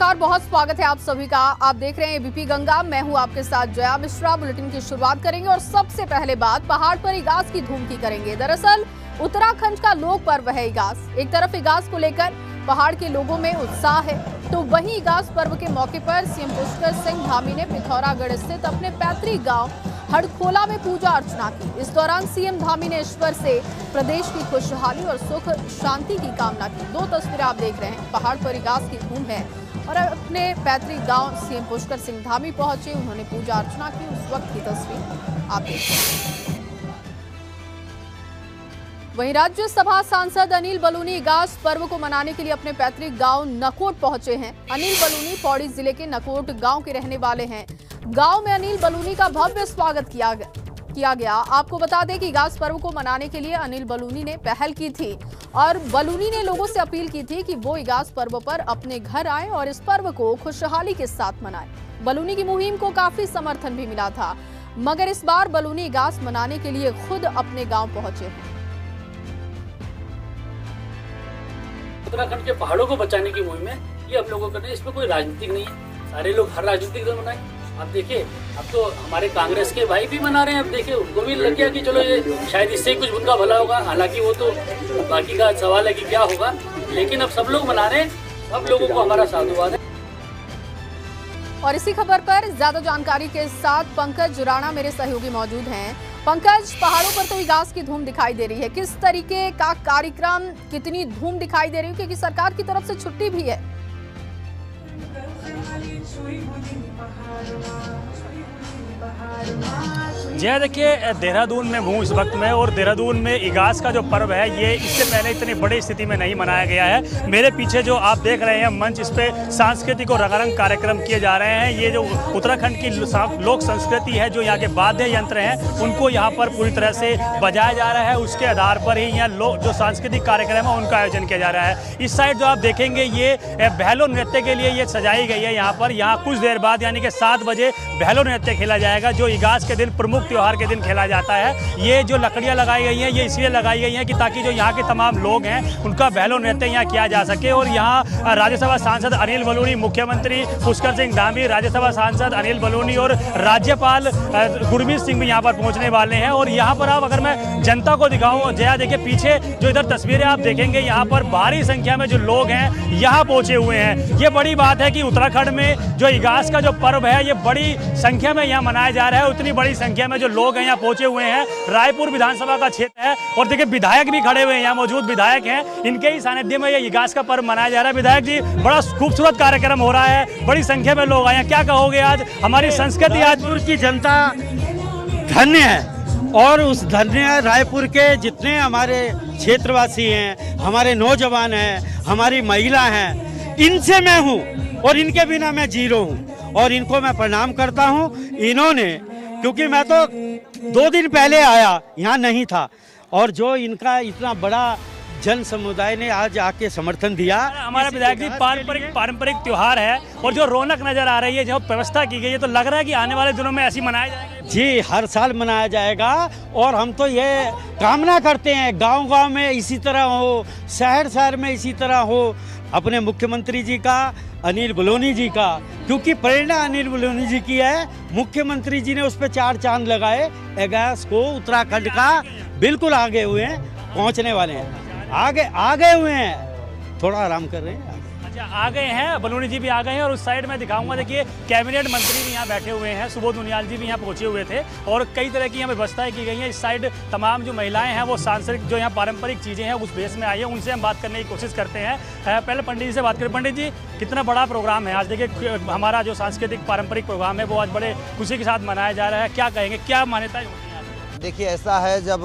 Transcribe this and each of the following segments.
नमस्कार, बहुत स्वागत है आप सभी का। आप देख रहे हैं एबीपी गंगा। मैं हूं आपके साथ जया मिश्रा। बुलेटिन की शुरुआत करेंगे और सबसे पहले बात पहाड़ पर इगास की धूम की करेंगे। दरअसल उत्तराखंड का लोक पर्व है इगास। एक तरफ इगास को लेकर पहाड़ के लोगों में उत्साह है, तो वहीं इगास पर्व के मौके पर सीएम पुष्कर सिंह धामी ने पिथौरागढ़ स्थित अपने पैतृक गांव हड़खोला में पूजा अर्चना की। इस दौरान सीएम धामी ने ईश्वर से प्रदेश की खुशहाली और सुख शांति की कामना की। दो तस्वीरें आप देख रहे हैं, पहाड़ पर इगास की धूम है और अपने पैतृक गांव सीएम पुष्कर सिंह धामी पहुंचे, उन्होंने पूजा अर्चना की। उस वक्त की तस्वीर आप देख रहे हैं। वहीं राज्यसभा सांसद अनिल बलूनी इगास पर्व को मनाने के लिए अपने पैतृक गांव नकोट पहुंचे हैं। अनिल बलूनी पौड़ी जिले के नकोट गांव के रहने वाले हैं। गांव में अनिल बलूनी का भव्य स्वागत किया गया। आपको बता दें कि इगास पर्व को मनाने के लिए अनिल बलूनी ने पहल की थी और बलूनी ने लोगों से अपील की थी कि वो इगास पर्व पर अपने घर आए और इस पर्व को खुशहाली के साथ मनाएं। बलूनी की मुहिम को काफी समर्थन भी मिला था, मगर इस बार बलूनी इगास मनाने के लिए खुद अपने गाँव पहुंचे हैं। उत्तराखंड के पहाड़ों को बचाने की मुहिम है, ये हम लोगों का नहीं, इसमें कोई राजनीतिक नहीं है। सारे लोग हर राजनीतिक दल मनाए। आप देखिए, अब तो हमारे कांग्रेस के भाई भी मना रहे हैं। अब देखिए, उनको भी लग गया कि चलो ये शायद इससे कुछ उनका भला होगा। हालांकि वो तो बाकी का सवाल है कि क्या होगा, लेकिन अब सब लोग मना रहे हैं। सब लोगों को हमारा साधुवाद है। और इसी खबर पर ज्यादा जानकारी के साथ पंकज राणा मेरे सहयोगी मौजूद हैं। पंकज, पहाड़ों पर तो इगास की धूम दिखाई दे रही है, किस तरीके का कार्यक्रम, कितनी धूम दिखाई दे रही है, क्योंकि सरकार की तरफ से छुट्टी भी है। जय, देखिए देहरादून में हूँ इस वक्त में, और देहरादून में इगास का जो पर्व है ये इससे पहले इतनी बड़ी स्थिति में नहीं मनाया गया है। मेरे पीछे जो आप देख रहे हैं मंच, इस पे सांस्कृतिक और रंगारंग कार्यक्रम किए जा रहे हैं। ये जो उत्तराखंड की लोक संस्कृति है, जो यहाँ के वाद्य यंत्र हैं उनको यहाँ पर पूरी तरह से बजाया जा रहा है। उसके आधार पर ही यहाँ जो सांस्कृतिक कार्यक्रम है उनका आयोजन किया जा रहा है। इस साइड जो आप देखेंगे ये बहलो नृत्य के लिए ये सजाई गई है। यहाँ कुछ देर बाद यानी कि 7 बजे बहलो नृत्य खेला जाएगा, जो इगास के दिन प्रमुख त्योहार के दिन खेला जाता है। ये जो लकड़ियां लगाई गई हैं ये इसलिए लगाई गई हैं कि ताकि जो यहाँ के तमाम लोग हैं उनका बहलो नृत्य यहाँ किया जा सके। और यहाँ राज्यसभा सांसद अनिल बलूनी, मुख्यमंत्री पुष्कर सिंह धामी, राज्यसभा सांसद अनिल बलूनी और राज्यपाल गुरमीत सिंह भी यहाँ पर पहुँचने वाले हैं। और यहाँ पर आप अगर मैं जनता को दिखाऊँ, जया देखिए पीछे जो इधर तस्वीरें आप देखेंगे, यहाँ पर भारी संख्या में जो लोग हैं यहाँ पहुँचे हुए हैं। ये बड़ी बात है कि उत्तराखंड में जो इगास का जो पर्व है ये बड़ी संख्या में यहाँ मनाया जा रहा है। उतनी बड़ी संख्या में जो लोग हैं यहाँ पहुंचे हुए हैं। रायपुर विधानसभा का क्षेत्र है और देखिए विधायक भी खड़े हुए हैं, यहाँ मौजूद विधायक हैं, इनके ही सानिध्य में ये इगास का पर्व मनाया जा रहा है। विधायक जी, बड़ा खूबसूरत कार्यक्रम हो रहा है, बड़ी संख्या में लोग आए हैं, क्या कहोगे आज हमारी संस्कृति? रायपुर की जनता धन्य है और उस धन्य रायपुर के जितने हमारे क्षेत्रवासी हैं, हमारे नौजवान हैं, हमारी महिला हैं, इनसे मैं हूँ और इनके बिना मैं जीरो हूँ और इनको मैं प्रणाम करता हूँ। इन्होंने, क्योंकि मैं तो 2 दिन पहले आया, यहाँ नहीं था, और जो इनका इतना बड़ा जन समुदाय ने आज आके समर्थन दिया। हमारा विधायक जी, पारंपरिक त्योहार है और जो रौनक नजर आ रही है, जो व्यवस्था की गई है, तो लग रहा है कि आने वाले दिनों में ऐसी मनाया जाएगा। जी, हर साल मनाया जाएगा और हम तो ये कामना करते हैं गांव-गांव में इसी तरह हो, शहर में इसी तरह हो। अपने मुख्यमंत्री जी का, अनिल बलूनी जी का, क्योंकि प्रेरणा अनिल बलूनी जी की है, मुख्यमंत्री जी ने उस पर 4 चांद लगाए। इगास को उत्तराखंड का बिल्कुल आगे हुए हैं, पहुंचने वाले हैं, आ गए हुए हैं, थोड़ा आराम कर रहे हैं। अच्छा, आ गए हैं, बलूनी जी भी आ गए हैं। और उस साइड में दिखाऊंगा, देखिए कैबिनेट मंत्री भी यहाँ बैठे हुए हैं, सुबोध उनियाल जी भी यहाँ पहुँचे हुए थे और कई तरह की यहाँ व्यवस्थाएं की गई हैं। इस साइड तमाम जो महिलाएं हैं वो सांस्कृतिक जो यहाँ पारंपरिक चीज़ें हैं उस बेस में आई है, उनसे हम बात करने की कोशिश करते हैं। पहले पंडित जी से बात करें। पंडित जी, कितना बड़ा प्रोग्राम है आज? देखिए हमारा जो सांस्कृतिक पारंपरिक प्रोग्राम है वो आज बड़े खुशी के साथ मनाया जा रहा है, क्या कहेंगे, क्या मान्यताएं होती हैं? देखिए, ऐसा है, जब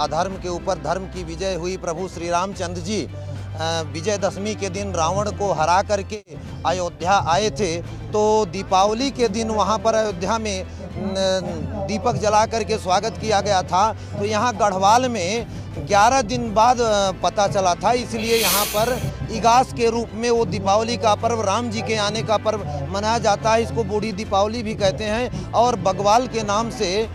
अधर्म के ऊपर धर्म की विजय हुई, प्रभु श्री रामचंद्र जी विजयदशमी के दिन रावण को हरा करके अयोध्या आए थे, तो दीपावली के दिन वहाँ पर अयोध्या में दीपक जला करके स्वागत किया गया था। तो यहाँ गढ़वाल में 11 दिन बाद पता चला था, इसलिए यहाँ पर इगास के रूप में वो दीपावली का पर्व, राम जी के आने का पर्व मनाया जाता है। इसको बूढ़ी दीपावली भी कहते हैं और बग्वाल के नाम से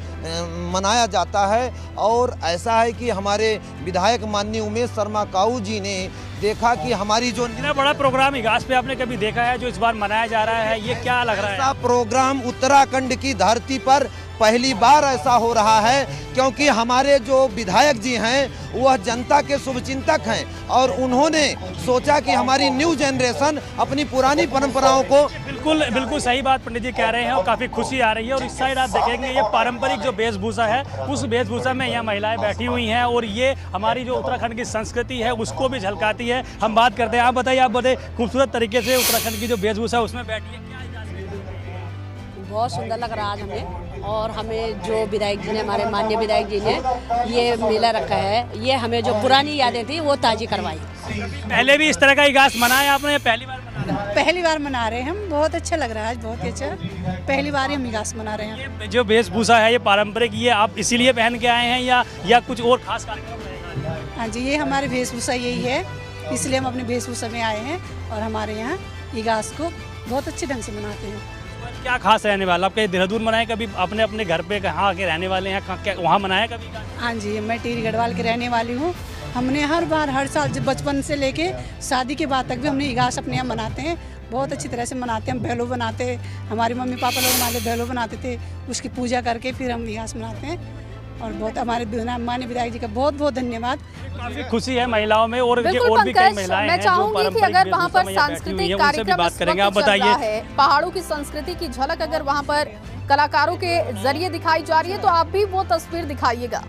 मनाया जाता है। और ऐसा है कि हमारे विधायक माननीय उमेश शर्मा काऊ जी ने देखा कि हमारी जो इतना बड़ा प्रोग्राम इगास पे आपने कभी देखा है जो इस बार मनाया जा रहा है, ये क्या लग रहा है? ऐसा प्रोग्राम उत्तराखंड की धरती पर पहली बार ऐसा हो रहा है, क्योंकि हमारे जो विधायक जी हैं वह जनता के शुभचिंतक हैं और उन्होंने सोचा कि हमारी न्यू जनरेशन अपनी पुरानी परंपराओं को बिल्कुल सही बात पंडित जी कह रहे हैं और काफ़ी खुशी आ रही है। और इस साइड आप देखेंगे ये पारंपरिक जो वेशभूषा है, उस वेशभूषा में यहाँ महिलाएं बैठी हुई हैं और ये हमारी जो उत्तराखंड की संस्कृति है उसको भी झलकाती है। हम बात करते हैं, आप बताइए खूबसूरत तरीके से उत्तराखंड की जो वेशभूषा उसमें बैठी है, बहुत सुंदर लग रहा है आज हमें। और हमें जो विधायक जी ने, हमारे माननीय विधायक जी ने ये मेला रखा है, ये हमें जो पुरानी यादें थी वो ताज़ी करवाई। पहले भी इस तरह का इगास मनाया आपने या पहली बार मना रहे हैं? पहली बार मना रहे हैं हम, बहुत अच्छा लग रहा है आज, बहुत ही अच्छा। पहली बार ही हम इगास मना रहे हैं। ये जो वेशभूषा है ये पारंपरिक, ये आप इसीलिए पहन के आए हैं या कुछ और खास कार्यक्रम रहेगा? हाँ जी, ये हमारी वेशभूषा यही है, इसलिए हम अपनी वेशभूषा में आए हैं और हमारे यहाँ इगास को बहुत अच्छे ढंग से मनाते हैं। क्या खास रहने वाला? आप कहीं देहरादून मनाए कभी? आपने अपने घर पे कहाँ के रहने वाले हैं, वहाँ मनाया कभी? हाँ जी, मैं टिहरी गढ़वाल की रहने वाली हूँ। हमने हर बार, हर साल, जब बचपन से लेके शादी के बाद तक भी हमने इगास अपने यहाँ मनाते हैं, बहुत अच्छी तरह से मनाते हैं। हम भैलो बनाते, हमारे मम्मी पापा लोग हमारे भैलो बनाते थे, उसकी पूजा करके फिर हम इगास मनाते हैं। और बहुत हमारे माननीय विधायक जी का बहुत बहुत धन्यवाद। काफी खुशी है महिलाओं में और भी कई महिलाएं मैं चाहूंगी कि अगर वहाँ पर सांस्कृतिक कार्यक्रम बात करेंगे, आप बताइए। पहाड़ों की संस्कृति की झलक अगर वहाँ पर कलाकारों के जरिए दिखाई जा रही है तो आप भी वो तस्वीर दिखाइएगा।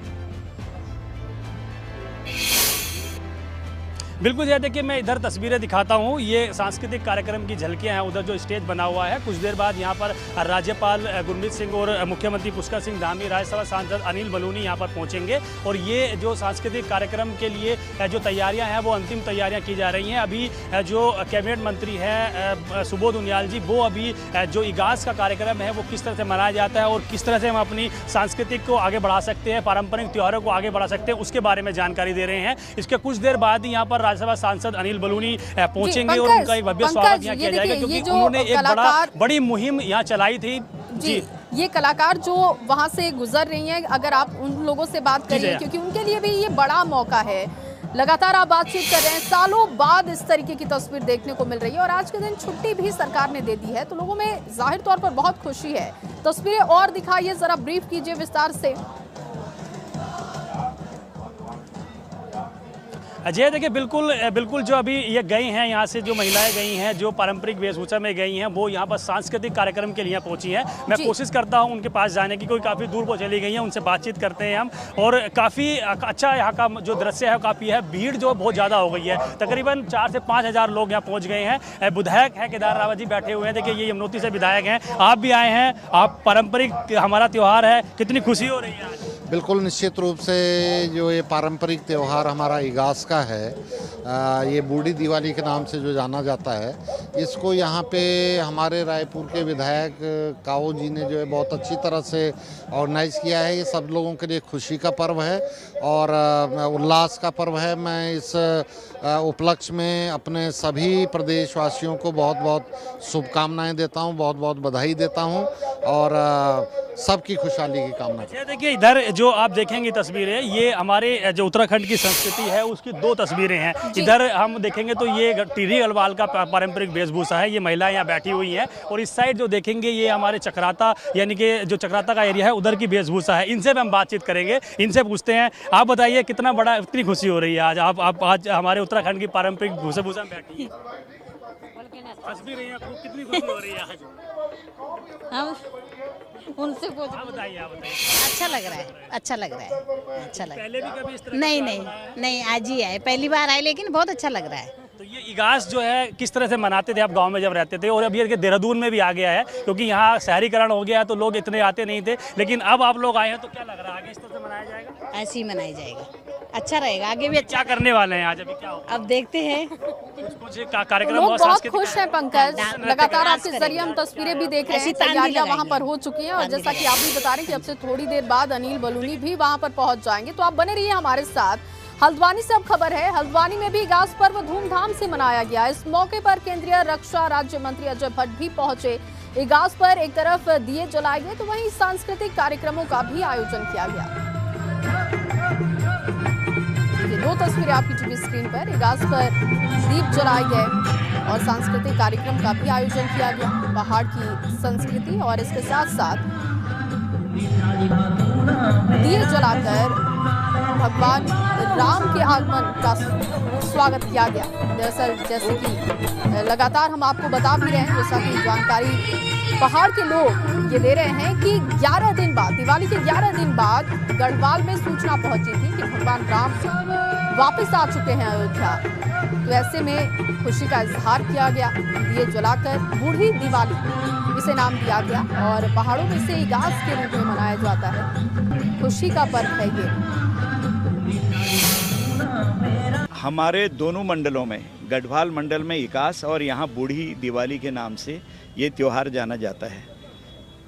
बिल्कुल, ये देखिए मैं इधर तस्वीरें दिखाता हूँ, ये सांस्कृतिक कार्यक्रम की झलकियाँ हैं। उधर जो स्टेज बना हुआ है, कुछ देर बाद यहाँ पर राज्यपाल गुरमीत सिंह और मुख्यमंत्री पुष्कर सिंह धामी, राज्यसभा सांसद अनिल बलूनी यहाँ पर पहुँचेंगे और ये जो सांस्कृतिक कार्यक्रम के लिए जो तैयारियाँ हैं वो अंतिम तैयारियाँ की जा रही हैं। अभी जो कैबिनेट मंत्री हैं सुबोध उनियाल जी, वो अभी जो इगास का कार्यक्रम है वो किस तरह से मनाया जाता है और किस तरह से हम अपनी सांस्कृतिक को आगे बढ़ा सकते हैं, पारंपरिक त्योहारों को आगे बढ़ा सकते हैं, उसके बारे में जानकारी दे रहे हैं। इसके कुछ देर बाद ही यहाँ पर राज्यसभा सांसद अनिल बलूनी पहुंचेंगे और उनका एक भव्य स्वागत यहाँ किया जाएगा, क्योंकि उन्होंने एक बड़ी मुहिम यहाँ चलाई थी। जी, ये कलाकार जो वहाँ से गुजर रही हैं, अगर आप उन लोगों से बात करिए, क्योंकि उनके लिए भी ये बड़ा मौका है। लगातार आप बातचीत कर रहे हैं, सालों बाद इस तरीके की तस्वीर देखने को मिल रही है और आज के दिन छुट्टी भी सरकार ने दे दी है, तो लोगों में जाहिर तौर पर बहुत खुशी है। तस्वीरें और दिखाइए, जरा ब्रीफ कीजिए विस्तार से। अजय देखिए, बिल्कुल जो अभी ये गई हैं, यहाँ से जो महिलाएं गई हैं, जो पारंपरिक वेशभूषा में गई हैं, वो यहाँ पर सांस्कृतिक कार्यक्रम के लिए पहुँची हैं। मैं कोशिश करता हूँ उनके पास जाने की, कोई काफ़ी दूर वो चली गई हैं, उनसे बातचीत करते हैं हम। और काफ़ी अच्छा यहाँ का जो दृश्य है काफ़ी है, भीड़ जो बहुत ज़्यादा हो गई है, तकरीबन 4 से 5 हज़ार लोग यहाँ पहुँच गए हैं। विधायक हैं केदार रावत जी बैठे हुए हैं, देखिए ये यमुनोत्री से विधायक हैं, आप भी आए हैं, आप पारंपरिक हमारा त्यौहार है, कितनी खुशी हो रही है आज? बिल्कुल, निश्चित रूप से जो ये पारंपरिक त्यौहार हमारा इगास का है, ये बूढ़ी दिवाली के नाम से जो जाना जाता है, इसको यहाँ पे हमारे रायपुर के विधायक काओ जी ने जो है बहुत अच्छी तरह से ऑर्गेनाइज किया है। ये सब लोगों के लिए खुशी का पर्व है और उल्लास का पर्व है। मैं इस उपलक्ष्य में अपने सभी प्रदेशवासियों को बहुत बहुत शुभकामनाएं देता हूं, बहुत बहुत बधाई देता हूं और सबकी खुशहाली की कामना करता हूं। देखिए इधर जो आप देखेंगे तस्वीरें, ये हमारे जो उत्तराखंड की संस्कृति है उसकी 2 तस्वीरें हैं। इधर हम देखेंगे तो ये टिहरी गढ़वाल का पारंपरिक वेशभूषा है, ये महिलाएं यहाँ बैठी हुई हैं और इस साइड जो देखेंगे ये हमारे चक्राता, यानी कि जो चक्राता का एरिया है उधर की वेशभूषा है। इनसे भी हम बातचीत करेंगे, इनसे पूछते हैं, आप बताइए कितना बड़ा, इतनी खुशी हो रही है आज, आप आज हमारे उत्तराखंड की पारंपरिक वेशभूषा में बैठी हैं, हंस भी रही हैं, कितनी खुशी हो रही है आज? हम उनसे पूछ, आप बताइए। अच्छा लग रहा है, अच्छा लग रहा है, अच्छा लग रहा है। पहले भी कभी इस तरह? नहीं, आज ही आए, पहली बार आए, लेकिन बहुत अच्छा लग रहा है। तो ये इगास जो है किस तरह से मनाते थे आप गांव में जब रहते थे, और अब ये देहरादून में भी आ गया है क्योंकि यहाँ शहरीकरण हो गया है तो लोग इतने आते नहीं थे, लेकिन अब आप लोग आए हैं तो क्या लग रहा है आगे इस तरह से मनाया जाएगा? ऐसे ही मनाया जाएगा, अच्छा रहेगा, आगे भी अच्छा। क्या करने वाले हैं आज, अभी क्या होगा? अब देखते हैं, कुछ कार्यक्रम। लोग बहुत खुश हैं पंकज, लगातार आपके जरिए हम तस्वीरें भी देख रहे हैं, तैयारियां वहां पर हो चुकी हैं और जैसा कि आप भी बता रहे हैं कि अब से थोड़ी देर बाद अनिल बलूनी भी वहां पर पहुंच जाएंगे, तो आप बने रहिए हमारे साथ। हल्द्वानी से अब खबर है, हल्द्वानी में भी इगास पर्व धूमधाम से मनाया गया। इस मौके पर केंद्रीय रक्षा राज्य मंत्री अजय भट्ट भी पहुंचे। इगास पर एक तरफ दिए जलाए गए तो वहीं सांस्कृतिक कार्यक्रमों का भी आयोजन किया गया। दो तस्वीरें आपकी टीवी स्क्रीन पर। इगास पर दीप जलाए गए और सांस्कृतिक कार्यक्रम का भी आयोजन किया गया। पहाड़ की संस्कृति और इसके साथ साथ दिए जलाकर भगवान राम के आगमन का स्वागत किया गया। दरअसल जैसे कि लगातार हम आपको बता भी रहे हैं, जैसा कि जानकारी पहाड़ के लोग ये दे रहे हैं कि 11 दिन बाद, दिवाली के 11 दिन बाद गढ़वाल में सूचना पहुंची थी कि भगवान राम वापस आ चुके हैं अयोध्या। तो ऐसे में खुशी का इजहार किया गया। दिए जलाकर बूढ़ी दिवाली इसे नाम दिया गया और पहाड़ों में से इगास के रूप में मनाया जाता है। खुशी का पर्व है ये। हमारे दोनों मंडलों में, गढ़वाल मंडल में इगास और यहाँ बूढ़ी दिवाली के नाम से ये त्यौहार जाना जाता है।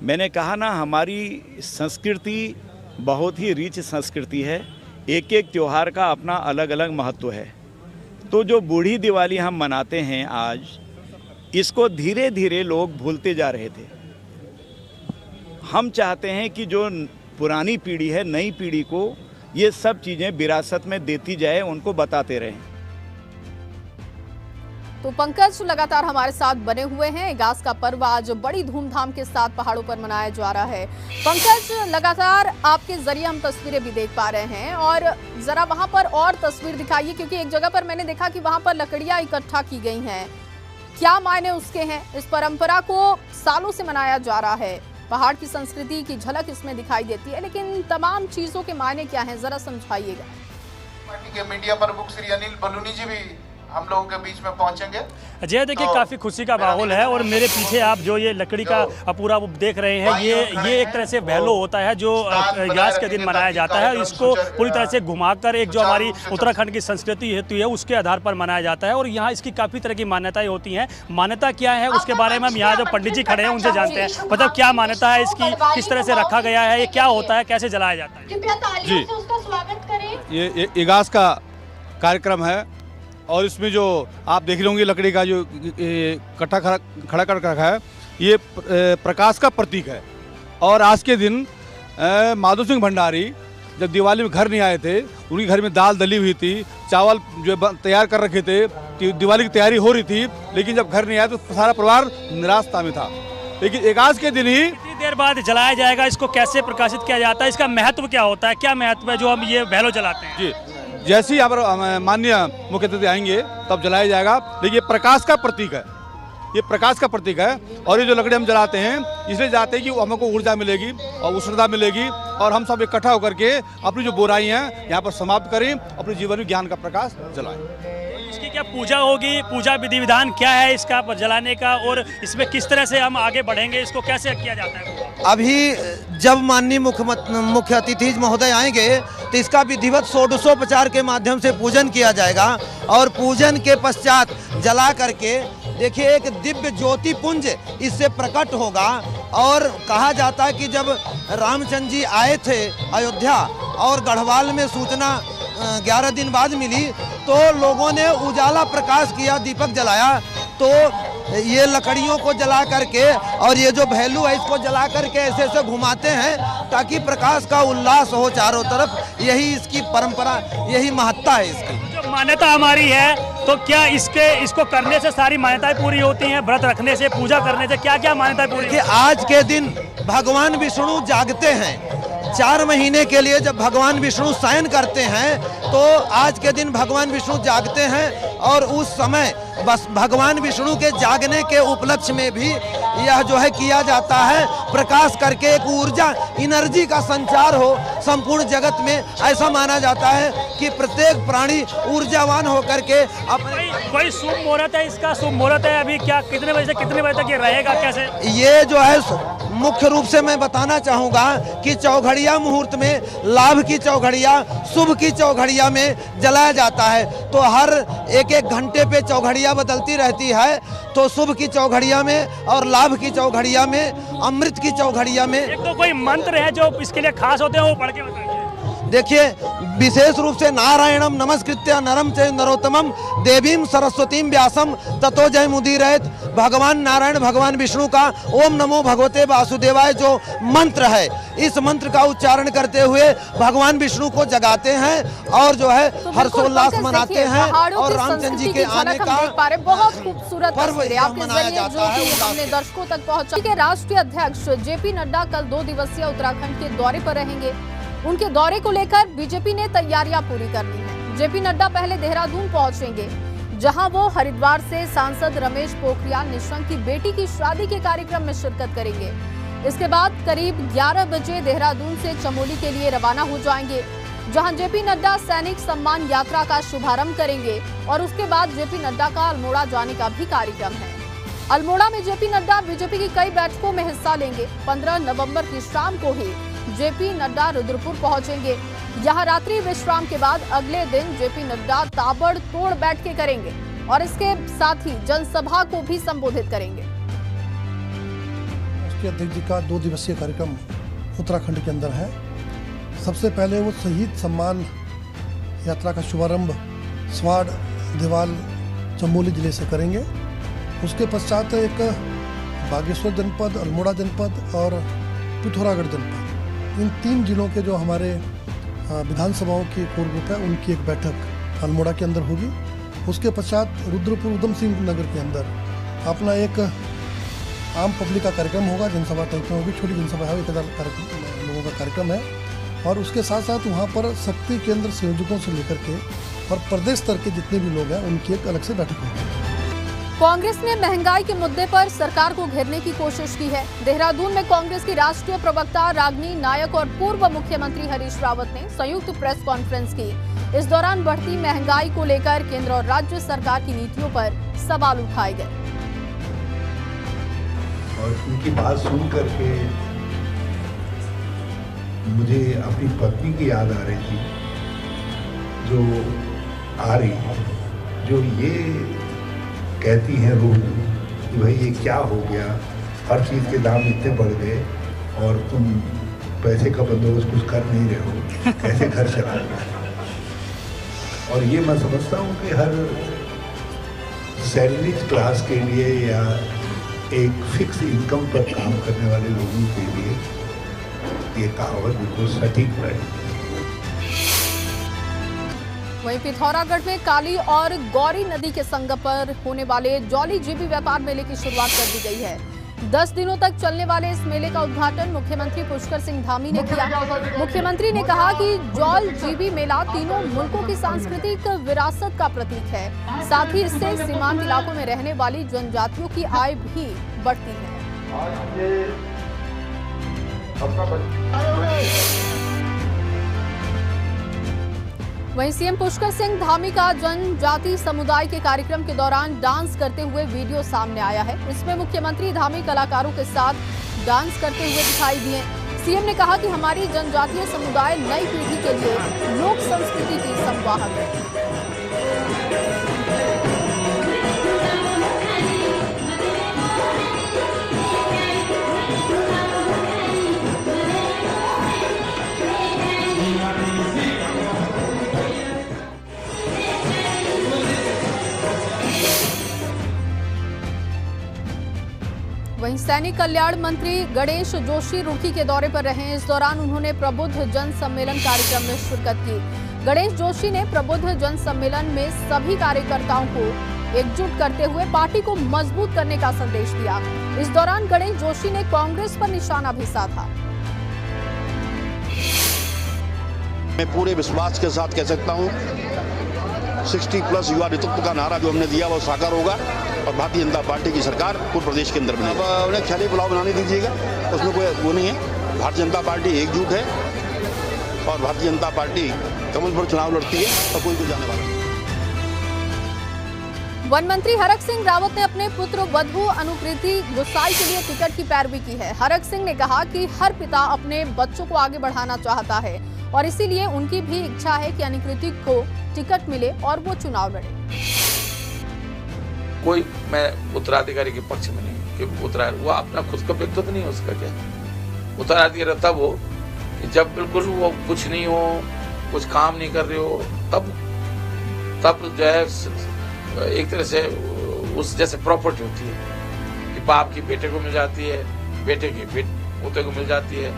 मैंने कहा ना, हमारी संस्कृति बहुत ही रिच संस्कृति है। एक एक त्यौहार का अपना अलग अलग महत्व है। तो जो बूढ़ी दिवाली हम मनाते हैं आज, इसको धीरे धीरे लोग भूलते जा रहे थे। हम चाहते हैं कि जो पुरानी पीढ़ी है, नई पीढ़ी को ये सब चीज़ें विरासत में देती जाए, उनको बताते रहें। तो पंकज लगातार हमारे साथ बने हुए हैं। इगास का पर्व आज बड़ी धूमधाम के साथ पहाड़ों पर मनाया जा रहा है। पंकज, लगातार आपके जरिए हम तस्वीरें भी देख पा रहे हैं और जरा वहां पर और तस्वीर दिखाइए, क्योंकि एक जगह पर मैंने देखा कि वहां पर लकड़ियां इकट्ठा की गई हैं। क्या मायने उसके हैं? इस परंपरा को सालों से मनाया जा रहा है। पहाड़ की संस्कृति की झलक इसमें दिखाई देती है, लेकिन तमाम चीजों के मायने क्या हैं, जरा समझाइएगा। पार्टी के मीडिया प्रमुख श्री अनिल बलूनी जी भी हम लोगों के बीच में पहुंचेंगे। अजय, देखिए काफ़ी खुशी का माहौल है और मेरे पीछे आप जो ये लकड़ी का पूरा वो देख रहे हैं, ये एक तरह से भैलो होता है जो इगास के दिन मनाया जाता है। इसको पूरी तरह से घुमाकर एक जो हमारी उत्तराखंड की संस्कृति हेतु है उसके आधार पर मनाया जाता है और यहाँ इसकी काफ़ी तरह की मान्यताएं होती हैं। मान्यता क्या है उसके बारे में हम यहाँ जो पंडित जी खड़े हैं उनसे जानते हैं। मतलब क्या मान्यता है इसकी, किस तरह से रखा गया है, ये क्या होता है, कैसे जलाया जाता है? जी, ये इगास का कार्यक्रम है और इसमें जो आप देख रहे होंगे लकड़ी का जो कट्टा खड़ा कर रखा है, ये प्रकाश का प्रतीक है। और आज के दिन माधो सिंह भंडारी जब दिवाली में घर नहीं आए थे, उनके घर में दाल दली हुई थी, चावल जो तैयार कर रखे थे, दिवाली की तैयारी हो रही थी, लेकिन जब घर नहीं आया तो सारा परिवार निराशता में था। लेकिन इगास के दिन ही कितनी देर बाद जलाया जाएगा, इसको कैसे प्रकाशित किया जाता है, इसका महत्व क्या होता है, क्या महत्व है जो हम ये भैलो जलाते हैं? जी, जैसे ही यहाँ पर माननीय मुख्य अतिथि आएंगे तब जलाया जाएगा। लेकिन ये प्रकाश का प्रतीक है, ये प्रकाश का प्रतीक है। और ये जो लकड़ी हम जलाते हैं इसलिए जाते हैं कि हमको ऊर्जा मिलेगी और उष्णता मिलेगी और हम सब इकट्ठा होकर के अपनी जो बुराई हैं यहाँ पर समाप्त करें, अपने जीवन में ज्ञान का प्रकाश जलाएं। इसकी क्या पूजा होगी, पूजा विधि विधान क्या है इसका जलाने का, और इसमें किस तरह से हम आगे बढ़ेंगे, इसको कैसे किया जाता है? अभी जब माननीय मुख्य अतिथि महोदय आएंगे तो इसका विधिवत षोडशोपचार के माध्यम से पूजन किया जाएगा और पूजन के पश्चात जला करके देखिए एक दिव्य ज्योति पुंज इससे प्रकट होगा। और कहा जाता है कि जब रामचंद्र जी आए थे अयोध्या और गढ़वाल में सूचना 11 दिन बाद मिली तो लोगों ने उजाला प्रकाश किया, दीपक जलाया। तो ये लकड़ियों को जला करके और ये जो भैलू है इसको जला करके ऐसे ऐसे घुमाते हैं ताकि प्रकाश का उल्लास हो चारों तरफ। यही इसकी परंपरा, यही महत्ता है इसकी। जो मान्यता हमारी है तो क्या इसको करने से सारी मान्यताएं पूरी होती हैं? व्रत रखने से, पूजा करने से क्या क्या मान्यताएं पूरी? कि आज के दिन भगवान विष्णु जागते हैं। 4 महीने के लिए जब भगवान विष्णु शयन करते हैं तो आज के दिन भगवान विष्णु जागते हैं और उस समय बस भगवान विष्णु के जागने के उपलक्ष्य में भी यह जो है किया जाता है, प्रकाश करके एक ऊर्जा एनर्जी का संचार हो संपूर्ण जगत में। ऐसा माना जाता है कि प्रत्येक प्राणी ऊर्जावान होकर के कोई शुभ मुहूर्त है इसका? शुभ मुहूर्त है अभी क्या, कितने बजे से कितने बजे तक ये रहेगा, कैसे? ये जो है मुख्य रूप से मैं बताना चाहूँगा कि चौघड़िया मुहूर्त में, लाभ की चौघड़िया, शुभ की चौघड़िया में जलाया जाता है। तो हर एक घंटे पे चौघड़िया बदलती रहती है। तो शुभ की चौघड़िया में और लाभ की चौघड़िया में, अमृत की चौघड़िया में। एक तो कोई मंत्र है जो इसके लिए खास होते हैं, वो पढ़ के बताइए। देखिए, विशेष रूप से नारायणम नमस्कृत्य नरम चैव नरोत्तमम देवीम सरस्वतीम व्यासम ततो जयमुदीरयेत्। भगवान नारायण भगवान विष्णु का ओम नमो भगवते वासुदेवाय जो मंत्र है, इस मंत्र का उच्चारण करते हुए भगवान विष्णु को जगाते हैं और जो है हर्षोल्लास मनाते हैं और रामचंद्र जी के आने का बहुत खूबसूरत तस्वीरें आपके जरिए जो कि हमने दर्शकों तक पहुंचा। के राष्ट्रीय अध्यक्ष जेपी नड्डा कल 2 दिवसीय उत्तराखंड के दौरे पर रहेंगे। उनके दौरे को लेकर बीजेपी ने तैयारियां पूरी कर ली हैं। जेपी नड्डा पहले देहरादून पहुंचेंगे, जहां वो हरिद्वार से सांसद रमेश पोखरियाल निशंक की बेटी की शादी के कार्यक्रम में शिरकत करेंगे। इसके बाद करीब 11 बजे देहरादून से चमोली के लिए रवाना हो जाएंगे, जहां जेपी नड्डा सैनिक सम्मान यात्रा का शुभारंभ करेंगे और उसके बाद जेपी नड्डा का अल्मोड़ा जाने का भी कार्यक्रम है। अल्मोड़ा में जेपी नड्डा बीजेपी की कई बैठकों में हिस्सा लेंगे। 15 नवंबर की शाम को ही जेपी नड्डा रुद्रपुर पहुंचेंगे। यहां रात्रि विश्राम के बाद अगले दिन जेपी नड्डा ताबड़तोड़ बैठकें करेंगे और इसके साथ ही जनसभा को भी संबोधित करेंगे। राष्ट्रीय अध्यक्ष जी का 2 दिवसीय कार्यक्रम उत्तराखंड के अंदर है। सबसे पहले वो शहीद सम्मान यात्रा का शुभारंभ स्वाड़, देवाल, चमोली जिले से करेंगे। उसके पश्चात एक बागेश्वर जनपद, अल्मोड़ा जनपद और पिथौरागढ़ जनपद, इन 3 जिलों के जो हमारे विधानसभाओं की कोर ग्रुप है, उनकी एक बैठक अल्मोड़ा के अंदर होगी। उसके पश्चात रुद्रपुर उधम सिंह नगर के अंदर अपना एक आम पब्लिक का कार्यक्रम होगा, जनसभा टाइप में होगी, छोटी जनसभा है, 1000 लोगों का कार्यक्रम है। और उसके साथ साथ वहाँ पर शक्ति केंद्र संयोजकों से लेकर के और प्रदेश स्तर के जितने भी लोग हैं, उनकी एक अलग से बैठक होगी। कांग्रेस ने महंगाई के मुद्दे पर सरकार को घेरने की कोशिश की है। देहरादून में कांग्रेस की राष्ट्रीय प्रवक्ता रागिनी नायक और पूर्व मुख्यमंत्री हरीश रावत ने संयुक्त प्रेस कॉन्फ्रेंस की। इस दौरान बढ़ती महंगाई को लेकर केंद्र और राज्य सरकार की नीतियों पर सवाल उठाए गए और उनकी बात सुन करके मुझे अपनी पत्नी की याद आ रही थी, जो आ रही है, जो ये कहती हैं रोज कि भाई ये क्या हो गया, हर चीज़ के दाम इतने बढ़ गए और तुम पैसे का बंदोबस्त कुछ कर नहीं रहे हो, कैसे घर चला रहे हो। और ये मैं समझता हूँ कि हर सैलरीड क्लास के लिए या एक फिक्स इनकम पर काम करने वाले लोगों के लिए ये कहावत बिल्कुल सटीक है। वहीं पिथौरागढ़ में काली और गौरी नदी के संगम पर होने वाले जौली जीबी व्यापार मेले की शुरुआत कर दी गई है। 10 दिनों तक चलने वाले इस मेले का उद्घाटन मुख्यमंत्री पुष्कर सिंह धामी ने किया। मुख्यमंत्री ने कहा कि जौल जीबी मेला तीनों मुल्कों की सांस्कृतिक विरासत का प्रतीक है, साथ ही इससे सीमांत इलाकों में रहने वाली जनजातियों की आय भी बढ़ती है। वहीं सीएम पुष्कर सिंह धामी का जनजाति समुदाय के कार्यक्रम के दौरान डांस करते हुए वीडियो सामने आया है। इसमें मुख्यमंत्री धामी कलाकारों के साथ डांस करते हुए दिखाई दिए। सीएम ने कहा कि हमारी जनजातीय समुदाय नई पीढ़ी के लिए लोक संस्कृति की संवाहक है। वहीं सैनिक कल्याण मंत्री गणेश जोशी रुड़की के दौरे पर रहे। इस दौरान उन्होंने प्रबुद्ध जन सम्मेलन कार्यक्रम में शिरकत की। गणेश जोशी ने प्रबुद्ध जन सम्मेलन में सभी कार्यकर्ताओं को एकजुट करते हुए पार्टी को मजबूत करने का संदेश दिया। इस दौरान गणेश जोशी ने कांग्रेस पर निशाना भी साधा। मैं पूरे विश्वास के साथ कह सकता हूं 60+ युवा नेतृत्व का नारा जो हमने दिया वो साकार होगा और भारतीय जनता पार्टी की सरकार पूरे प्रदेश के अंदर बनेगी। उन्हें ख्याली पुलाव बनाने दीजिएगा, उसमें कोई वो नहीं है। भारतीय जनता पार्टी एकजुट है और भारतीय जनता पार्टी कमल पर चुनाव लड़ती है और कोई भी जाने वाला नहीं। वन मंत्री हरक सिंह रावत ने अपने पुत्र वधू अनुकृति गुसाई के लिए टिकट की पैरवी की है। हरक सिंह ने कहा कि हर पिता अपने बच्चों को आगे बढ़ाना चाहता है और इसीलिए उनकी भी इच्छा है कि अनुकृति को टिकट मिले और वो चुनाव लड़े। कोई मैं उत्तराधिकारी के पक्ष में नहीं, क्योंकि वो अपना खुद का व्यक्तित्व तो नहीं हो उसका। क्या उत्तराधिकारी तब हो जब बिल्कुल वो कुछ नहीं हो, कुछ काम नहीं कर रहे हो, तब जो है एक तरह से उस जैसे प्रॉपर्टी होती है कि बाप की बेटे को मिल जाती है, बेटे की पोते को मिल जाती है।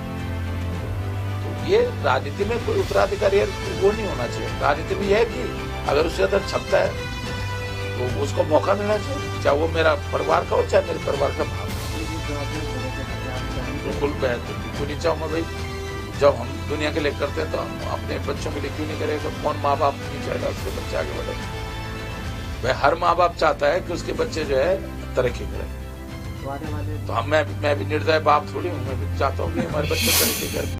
तो ये राजनीति में कोई उत्तराधिकारी वो नहीं होना चाहिए। राजनीति में यह है कि अगर उससे ज्यादा क्षमता है तो उसको मौका मिलना चाहिए, चाहे वो मेरा परिवार का हो चाहे मेरे परिवार का भाग। बिल्कुल मैं तो नहीं चाहूँगा भाई, जब हम दुनिया के लिए करते हैं तो हम अपने बच्चों के लिए क्यों नहीं करेंगे? कौन माँ बाप नहीं चाहेगा उसके बच्चे आगे बढ़े? भाई हर माँ बाप चाहता है कि उसके बच्चे जो है तरक्की करें। तो मैं भी निर्दय बाप थोड़ी हूँ, मैं भी चाहता हूँ कि हमारे बच्चे तरक्की करें।